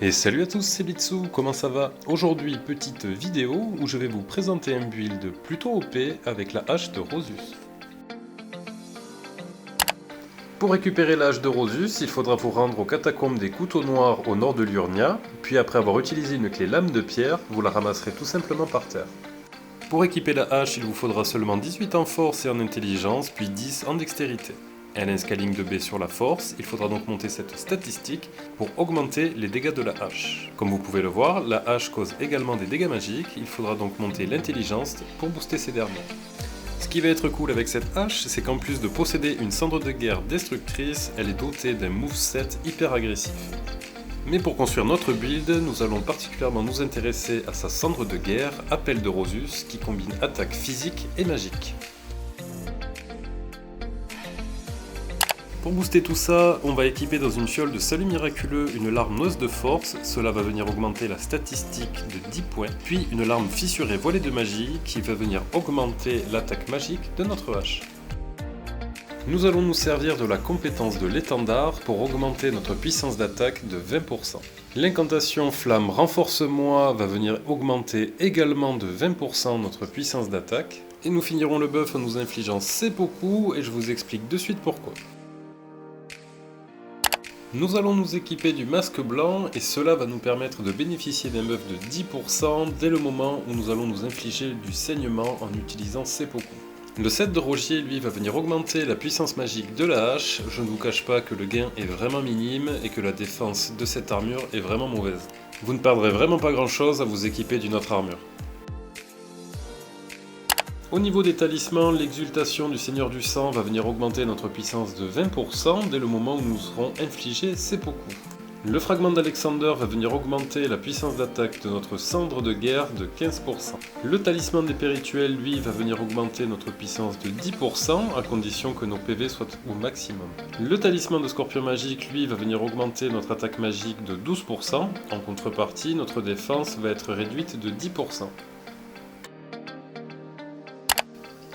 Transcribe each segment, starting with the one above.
Et salut à tous, c'est Bitsu, comment ça va? Aujourd'hui, petite vidéo où je vais vous présenter un build plutôt OP avec la hache de Rosus. Pour récupérer la hache de Rosus, il faudra vous rendre aux catacombes des couteaux noirs au nord de Liurnia, puis après avoir utilisé une clé lame de pierre, vous la ramasserez tout simplement par terre. Pour équiper la hache, il vous faudra seulement 18 en force et en intelligence, puis 10 en dextérité. Elle a un scaling de B sur la force, il faudra donc monter cette statistique pour augmenter les dégâts de la hache. Comme vous pouvez le voir, la hache cause également des dégâts magiques, il faudra donc monter l'intelligence pour booster ces derniers. Ce qui va être cool avec cette hache, c'est qu'en plus de posséder une cendre de guerre destructrice, elle est dotée d'un moveset hyper agressif. Mais pour construire notre build, nous allons particulièrement nous intéresser à sa cendre de guerre, Appel de Rosus, qui combine attaque physique et magique. Pour booster tout ça, on va équiper dans une fiole de salut miraculeux une larme noce de force, cela va venir augmenter la statistique de 10 points, puis une larme fissurée voilée de magie qui va venir augmenter l'attaque magique de notre hache. Nous allons nous servir de la compétence de l'étendard pour augmenter notre puissance d'attaque de 20%. L'incantation flamme renforce-moi va venir augmenter également de 20% notre puissance d'attaque. Et nous finirons le buff en nous infligeant seppuku et je vous explique de suite pourquoi. Nous allons nous équiper du masque blanc et cela va nous permettre de bénéficier d'un buff de 10% dès le moment où nous allons nous infliger du saignement en utilisant seppuku. Le set de Rogier lui va venir augmenter la puissance magique de la hache, je ne vous cache pas que le gain est vraiment minime et que la défense de cette armure est vraiment mauvaise. Vous ne perdrez vraiment pas grand chose à vous équiper d'une autre armure. Au niveau des talismans, l'exultation du Seigneur du Sang va venir augmenter notre puissance de 20% dès le moment où nous serons infligés seppuku. Le fragment d'Alexander va venir augmenter la puissance d'attaque de notre cendre de guerre de 15%. Le talisman des Pérituels, lui, va venir augmenter notre puissance de 10% à condition que nos PV soient au maximum. Le talisman de Scorpion magique, lui, va venir augmenter notre attaque magique de 12%. En contrepartie, notre défense va être réduite de 10%.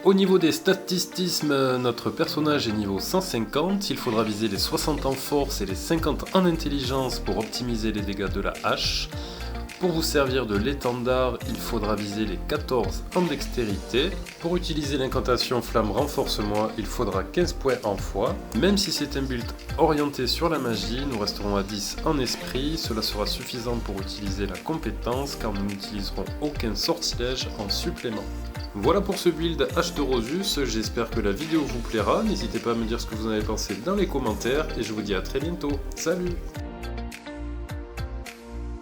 Au niveau des statistismes, notre personnage est niveau 150, il faudra viser les 60 en force et les 50 en intelligence pour optimiser les dégâts de la hache. Pour vous servir de l'étendard, il faudra viser les 14 en dextérité. Pour utiliser l'incantation flamme renforce-moi, il faudra 15 points en foi. Même si c'est un build orienté sur la magie, nous resterons à 10 en esprit, cela sera suffisant pour utiliser la compétence car nous n'utiliserons aucun sortilège en supplément. Voilà pour ce build hache de Rosus, j'espère que la vidéo vous plaira, n'hésitez pas à me dire ce que vous en avez pensé dans les commentaires et je vous dis à très bientôt, salut!